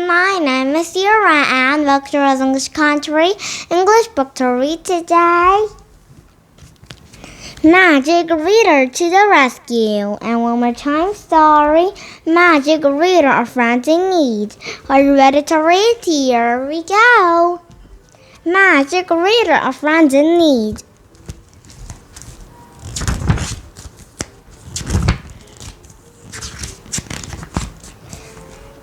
My name is Yura and welcome to our English Country English book to read today. Magic Reader to the rescue. And one more time, story. Magic Reader, a friend in need. Are you ready to read? Here we go. Magic Reader, a friend in need.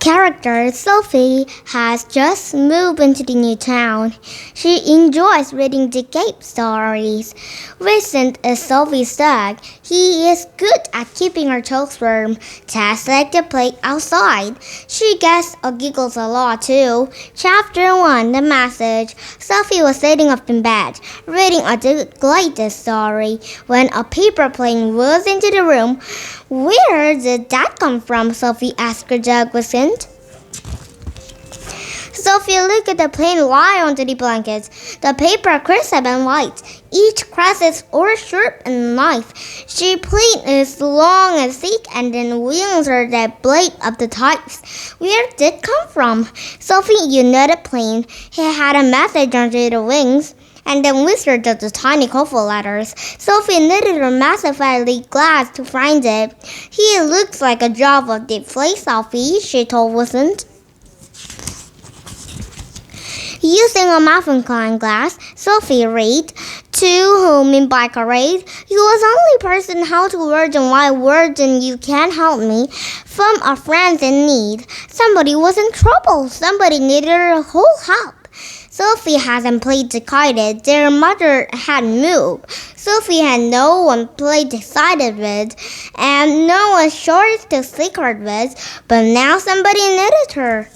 Character Sophie has just moved into the new town. She enjoys reading the Cape stories. Vincent is Sophie's dog. He is good at keeping her toes warm. Tasks like to play outside. She gets or giggles a lot too. Chapter 1, The Message. Sophie was sitting up in bed, reading a latest story, when a paper plane whizzed into the room. Where did that come from? Sophie asked her dog Vincent. Sophie looked at the plane lie onto the blankets. The paper crisp and white. Each crest is or sharp and knife. The plane is long and thick, and then wings are the blade of the types. Where did it come from? Sophie, you know the plane. He had a message under the wings, and then whispered the tiny colorful letters. Sophie knitted her massively glad to find it. He looks like a job of deep place, Sophie, she told Vincent. Using a magnifying glass, Sophie read, "To whom in Baccarat, you was the only person how to words and why words and you can help me. From a friend in need. Somebody was in trouble. Somebody needed a whole help." Sophie hasn't played decided. Their mother had moved. Sophie had no one play decided with, and no one sure to secret with, but now somebody needed her.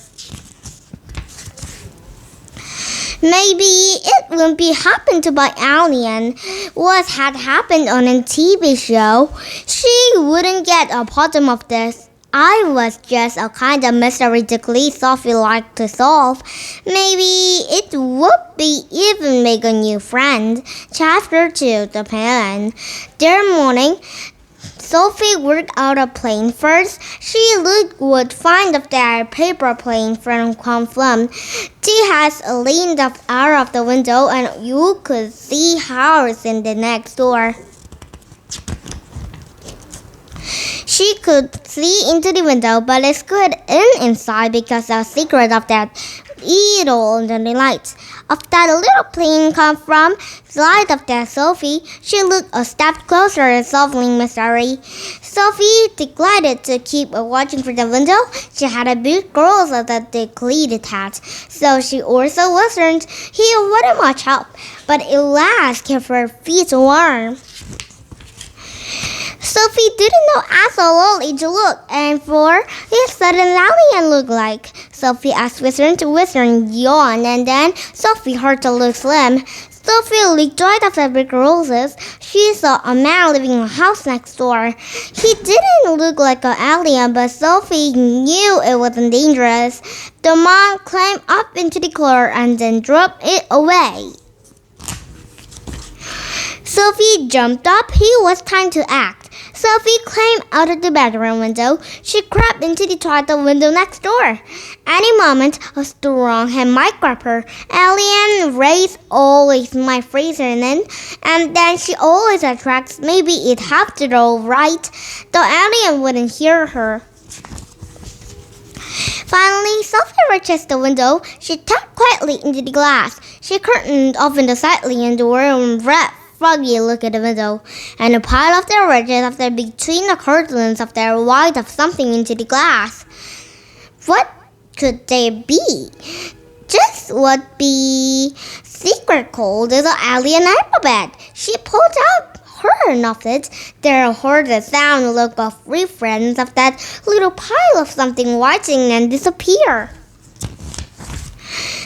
Maybe it wouldn't be happened to by alien. What had happened on a TV show? She wouldn't get a bottom of this. I was just a kind of mystery to glee Sophie liked to solve. Maybe it would be even make a new friend. Chapter 2, The Plan. Their morning, Sophie worked out a plane first. She would find if their paper plane come from. She has leaned up out of the window, and you could see house in the next door. She could see into the window, but it's good inside because of the secret of that needle under the lights. Of that little plane come from, the light of that Sophie, she looked a step closer and solving mystery. Sophie delighted to keep watching for the window. She had a big girl that deleted hat, so she also listened. He wouldn't much help, but at last kept her feet warm. Sophie didn't know as lonely to look, and for it sudden alien looked like. Sophie asked Wizard to Wizard yawn, and then Sophie heard to look slim. Sophie looked right after big roses. She saw a man living in a house next door. He didn't look like an alien, but Sophie knew it wasn't dangerous. The man climbed up into the car and then dropped it away. Sophie jumped up. It was time to act. Sophie climbed out of the bedroom window. She crept into the toilet window next door. Any moment, a strong hand might grab her. Alien rays always might freeze her in, and then she always attracts. Maybe it have to go right. The alien wouldn't hear her. Finally, Sophie reaches the window. She tapped quietly into the glass. She curtained open the slightly door and read. Froggy looked at the window, and a pile of their ridges of their between the curtains of their white of something into the glass. What could they be? Just what be secret code is an alien alphabet. She pulled out her nothing. There heard the sound look of three friends of that little pile of something whiting and disappear.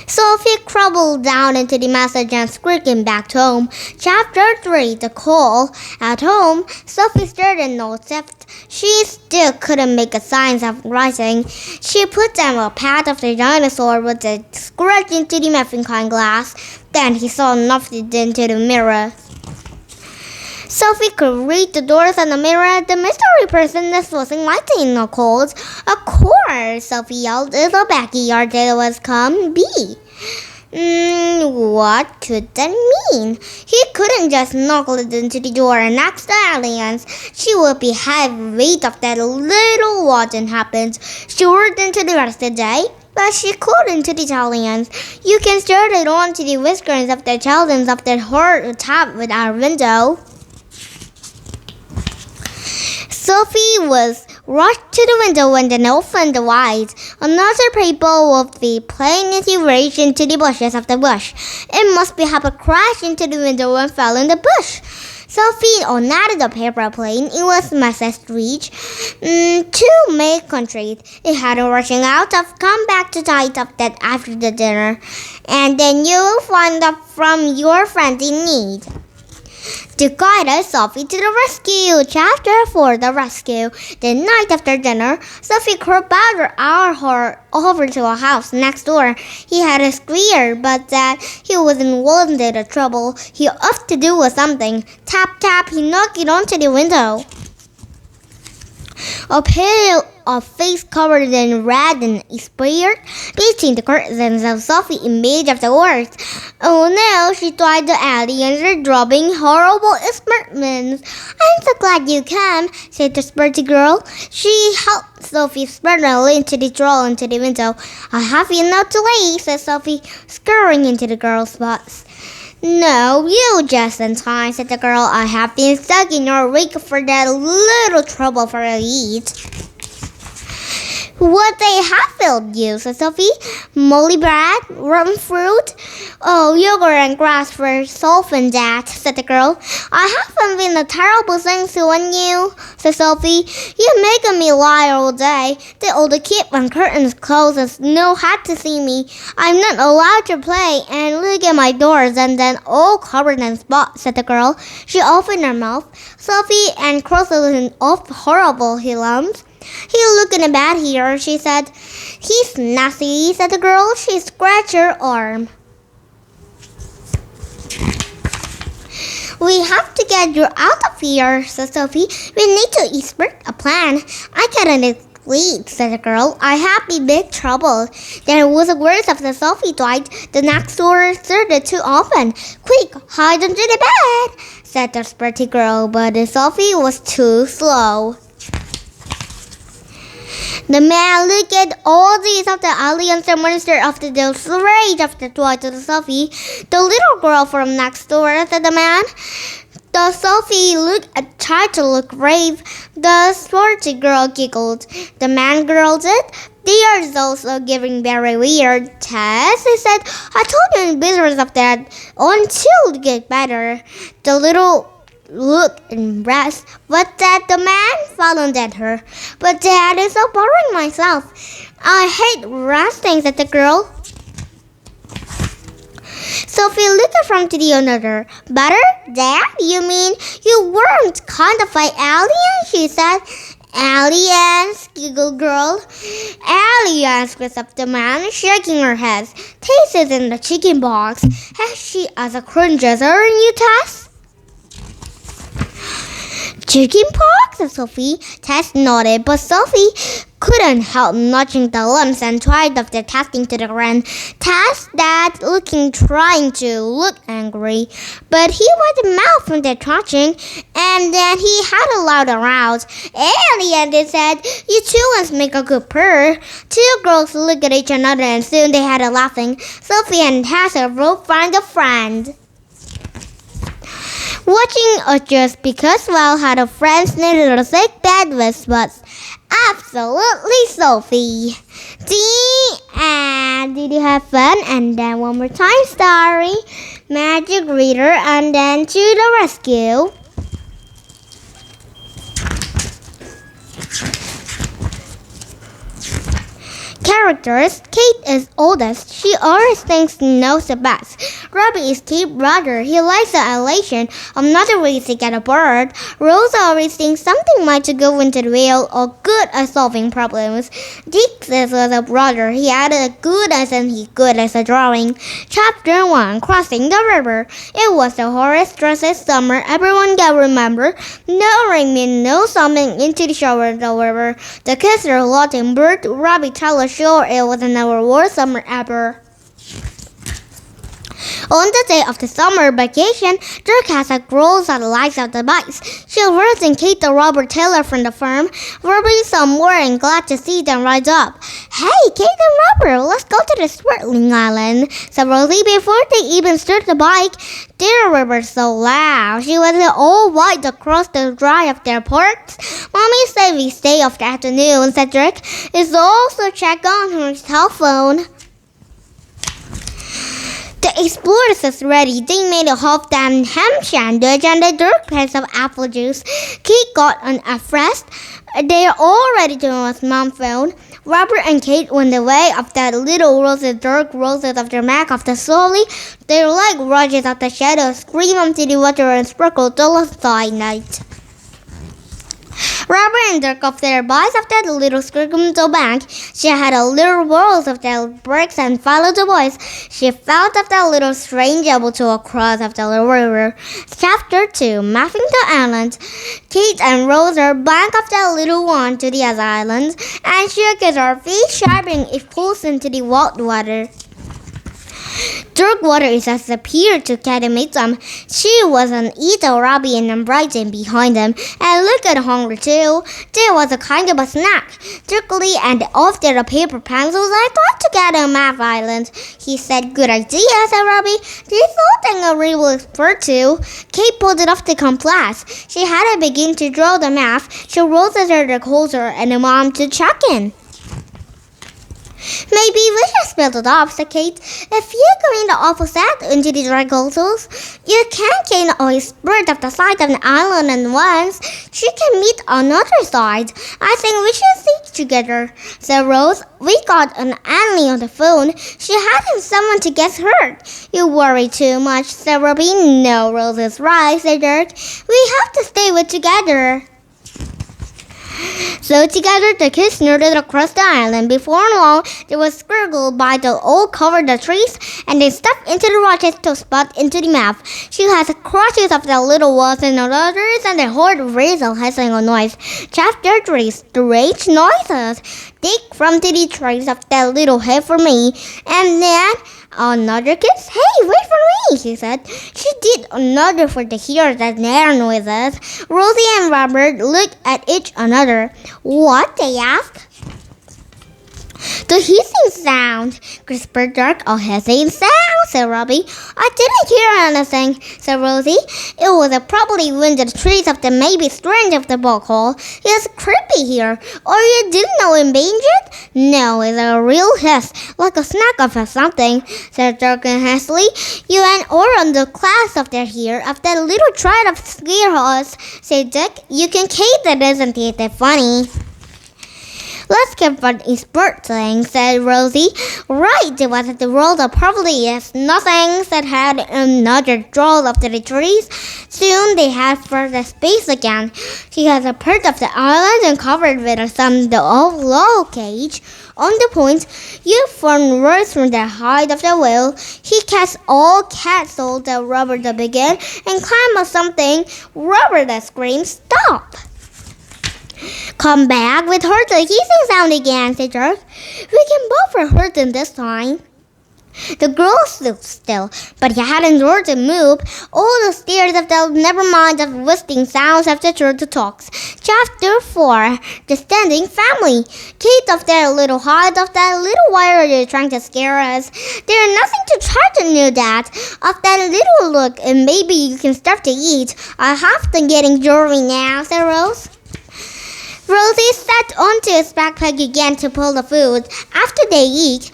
Sophie crumbled down into the message and squeaking back home. Chapter 3, The Call. At home, Sophie stared and noticed she still couldn't make a sign of writing. She put down a pat of the dinosaur with a scratch into the magnifying glass. Then he saw nothing into the mirror. Sophie could read the doors on the mirror. The mystery person is losing lighting in cold. Of course, Sophie yelled. It's a backyard that was come be. What could that mean? He couldn't just knuckle it into the door and ask the aliens. She would be heavy weight of that little wasn't happened. She worked into the rest of the day, but she couldn't to the aliens. You can stare it on to the whiskers of the children of that horror tap with our window. Sophie was rushed to the window and then opened the wide. Another people would be playing as he raged into the bushes of the bush. It must be have a crash into the window and fell in the bush. Sophie unknotted the paper plane. It was Mrs. Reach to make country. It had a rushing out of come back to tight up that after the dinner. And then you will find out from your friend in need. To guide us, Sophie to the rescue. Chapter 4: The Rescue. The night after dinner, Sophie crept out over to a house next door. He had a squeer, but that he wasn't wanted a trouble. He ought to do was something. Tap, tap, he knocked it onto the window. A face covered in red and smeared between the curtains of Sophie image of the worst. Oh no, she thought the aliens are dropping horrible experiments. I'm so glad you came, said the sporty girl. She helped Sophie sprawl into the drawer into the window. I have you not to wait, said Sophie, scurrying into the girl's box. No, you just in time, said the girl. I have been stuck in your wake for that little trouble for a eat. What they have filled you, said Sophie. Molly bread, rotten fruit. Oh, yogurt and grass for soften that, said the girl. I haven't been a terrible thing to you, said Sophie. You're making me lie all day. The older kid when curtains closed and no had to see me. I'm not allowed to play and look at my doors and then all covered in spots, said the girl. She opened her mouth. Sophie and crossed off horrible lumps. He's looking bad here, she said. He's nasty, said the girl. She scratched her arm. We have to get you out of here, said Sophie. We need to expect a plan. I can't sleep, said the girl. I have been big trouble. There was a word of the Sophie died. The next door started to open. Quick, hide under the bed, said the pretty girl, but the Sophie was too slow. The man looked at all these of the aliens and monster of the rage of the toy to the Sophie. The little girl from next door, said the man. The Sophie tried to look brave. The sporty girl giggled. The man girled it. They are also giving very weird tests. He said, I told you in business of that until you get better. The little look and rest, but that the man followed at her. But Dad is so boring myself. I hate resting, said the girl. Sophie looked from to the another. Better, Dad? You mean you weren't kind of like aliens? She said. Aliens, giggled girl. Aliens, whispered the man, shaking her head. Tasted in the chicken box. Has she as a cringes or a new test? Chicken pox, said Sophie. Tess nodded, but Sophie couldn't help nudging the lumps and tried of the testing to the ground. Tess, that trying to look angry, but he was mouth from the touching, and then he had a loud arouse. Alien, they said, you two must make a good pair. Two girls looked at each another, and soon they had a laughing. Sophie and Tess both find a friend. Watching just because Well had a friend needed a sick bed with spots. Absolutely, Sophie. And did you have fun? And then one more time, story, magic reader, and then to the rescue. Carry characters, Kate is oldest. She always thinks she knows the best. Robbie is Kate's brother. He likes the elation of not ways to get a bird. Rose always thinks something might go into the wheel or good at solving problems. Dick is a brother. He had a good as and he good as a drawing. Chapter 1, Crossing the River. It was the hottest, driest summer everyone can remember. No rain meant no swimming into the shower of the river. The kids were lost in bird. Robbie told us sure it was our worst summer ever. On the day of the summer vacation, Dirk has a girl that likes out the bikes. She runs and Kate the Robert Taylor from the farm. Robbie saw more and glad to see them rise up. Hey, Kate and Robert, let's go to the Swirling Island, said Rosie before they even started the bike. Their river so loud. She was all white across the drive of their ports. Mommy said we stay off the afternoon, said Dirk. It's also check on her cell phone. The explorers is ready. They made a half damn ham sandwich and a dark glass of apple juice. Kate got on a fresh. They are all ready to us, Mom phone. Robert and Kate went the way of that little roses, dark roses of the back of the slowly. They were like roses of the shadows, scream onto the water and sparkle till the night. Robert and Dirk up their boys of that little scriggle bank. She had a little world of that bricks and followed the boys. She felt of that little strange able to cross of the little river. Chapter 2, Mapping the Island. Kate and Rose are back of that little one to the other islands, and she gets her feet sharpening it pulls into the wild water. Dirk water is disappeared to Kate and meet them. She was an eater, Robbie and Brighton behind them, and look at Hunger too. There was a kind of a snack. Dirkly and off their paper pencils, I thought to get a map island. He said, good idea, said Robbie. They thought and a real expert too. Kate pulled it off the compass. She had to begin to draw the map. She rolled it to the closer and the mom to check in. Maybe we should split it up, said Kate. If you go in the opposite into the dry coastals, you can't gain a spread of the side of the island and once she can meet on the other side. I think we should sit together, said Rose. We got an Annie on the phone. She hadn't someone to get hurt. You worry too much, said Robbie. No, Rose is right, said Dirk. We have to stay with together. So together the kids snorted across the island. Before long, they were squirreled by the old covered the trees, and they stepped into the rocket to spot into the map. She has crashes of the little walls and others, and they heard Rachel hissing a noise. Chapter 3, Strange Noises. Take from the trees of that little head for me, and then another kiss. Hey, wait for me, she said. She did another for the hear that their noises. Rosie and Robert looked at each another. What? They asked. The hissing sound, whispered Dirk. A hissing sound, said Robbie. I didn't hear anything, said Rosie. It was probably when the trees of the maybe strange of the bog hole. It's creepy here. Or you didn't know endangered? No, it's a real hiss, like a snack of something, said Dirk hastily. You and on the class of their here of that little tribe of scarehouse, said Dick. You can keep that, isn't it? That funny. Let's get what is bird thing, said Rosie. Right, it was the world of probably is nothing, said Had another drawl of the trees. Soon they had further space again. She has a part of the island and covered with some the old low cage. On the point, you formed words from the height of the whale. He cast all castle the rubber to begin and climb on something. Rubber that screamed, stop! Come back with her the hissing sound again, said Dirk. We can both hurt them this time. The girl stood still, but he hadn't heard to move. All the stairs of the never mind of whistling sounds after the talks. Chapter 4, The Standing Family. Kate of their little hide of that little why are you trying to scare us? There's nothing to try to know that. Of that little look, and maybe you can start to eat. I have to getting jewelry now, said Rose. Rosie sat onto his backpack again to pull the food. After they eat,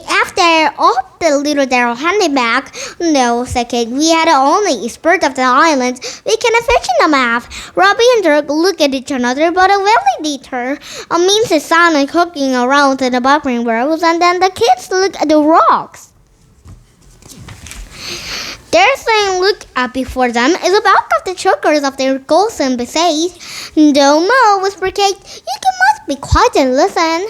after off the little Daryl handed back. No, said Kate, we had only explored of the island. We cannot fish in the map. Robbie and Dirk looked at each other, but Willie did her. Means is silently cooking around in the bubbling barrels, and then the kids looked at the rocks. Their thing looked up before them is the back of the chokers of their golden besaid. No more, whispered Kate. You must be quiet and listen.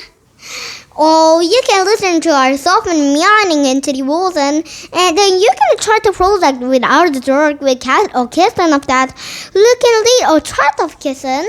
Oh, you can listen to our soft and meowing into the walls, and then you can try to protect without the Dirk with cat or kissing of that. Look and lead or try of kissing.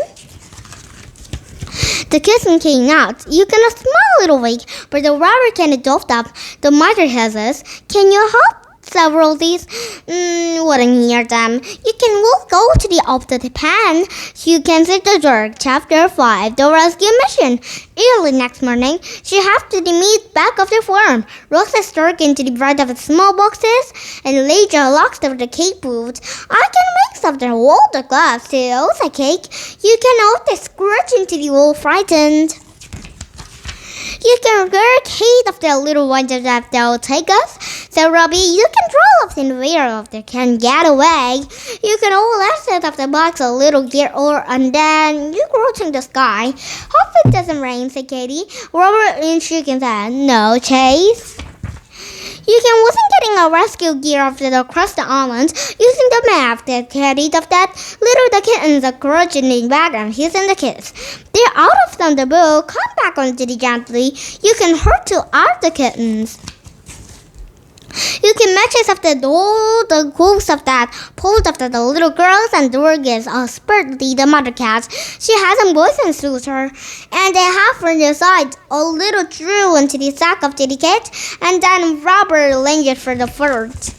The kissing came out. You can smile a little weak, but the robber can adopt up. The mother has us. Can you help? Several of these wouldn't hear them. You can will go to the opposite pan. You can see the Dirk. Chapter 5, The Rescue Mission. Early next morning, she had to the meat back of the farm. Rosa stirred into the bread of the small boxes and laid the locks of the cake booth. I can make some of the whole the glass too, said Cake. You can also scratch into the wall frightened. You can get Kate of the little ones that they'll take us. So Robbie, you can draw up in the rear of the can get away. You can all exit of the box a little gear or and then you go to the sky. Hope it doesn't rain, said Katie. Robert and shook his head. No, Chase. You can wasn't getting a rescue gear across the island using the map that carried of that little the kittens are crouching in the background. He's in the kids. They're out of the boat. Come back onto the gently. You can hurt to out the kittens. You can match us up all the wolves of that, pulls after the little girls and Dorcas, spurtly the mother cat. She has some boys and suits her, and they have from the side a little drew into the sack of the cat, and then Robert lingered for the first.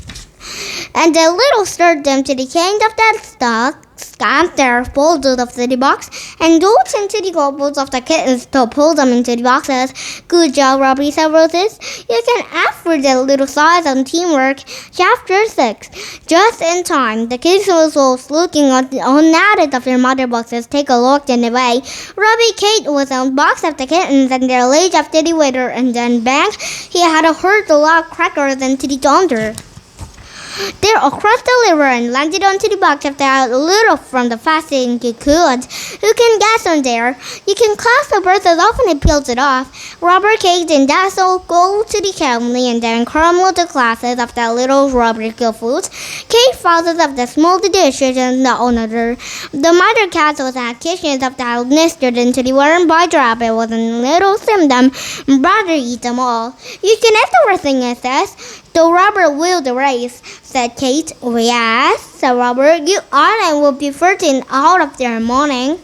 And the little stirred them to the kind of that stock, scanned their folded of the box, and dove into the gobbles of the kittens to pull them into the boxes. Good job, Robbie, said Roses. You can ask for the little size and teamwork. Chapter 6. Just in time, the kids was looking at it of their mother boxes. Take a look in the way. Robbie Kate was on box of the kittens and their leg after the waiter, and then bang, he had heard the loud crackers into the thunder. They're across the river and landed onto the box after a little from the fastest you could. You can guess on there. You can clasp the bird as often it peels it off. Robert, Kate, and Dazzle go to the family and then crumble the glasses of the little Robert Gilfoot. Kate follows up the small dishes and the another. The mother cat was at kitchens of the nested into the warm by drop. It was a little symptom. Brother eat them all. You can eat everything, it says. The Robert will the race, said Kate. Oh, yes, said Robert. You are and will be 13 out of their morning.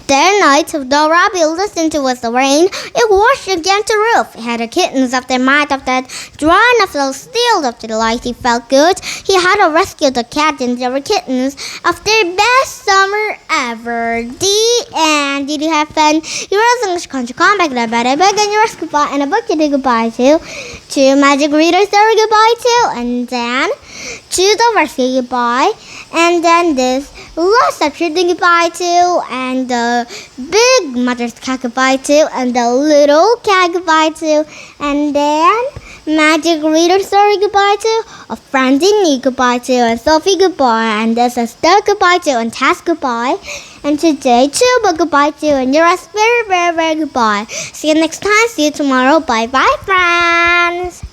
That night, the Robbie listened to the rain. It washed against the roof. He had the kittens of the might of that drawing of the steel of the light. He felt good. He had to rescue the cat and their kittens of their best summer ever. The end. Did you have fun? Your English country come back to bed. I beg and yours goodbye and a book to do goodbye to. To magic readers there goodbye to, and then to the rescue goodbye, and then this last section goodbye to, and the big mother's cat goodbye to, and the little cat goodbye to, and then magic reader story goodbye to, a friend in need goodbye to, and Sophie goodbye, and there's a star goodbye to, and Task goodbye, and today Chuba goodbye to, and you're very, very, very goodbye. See you next time. See you tomorrow. Bye bye, friends.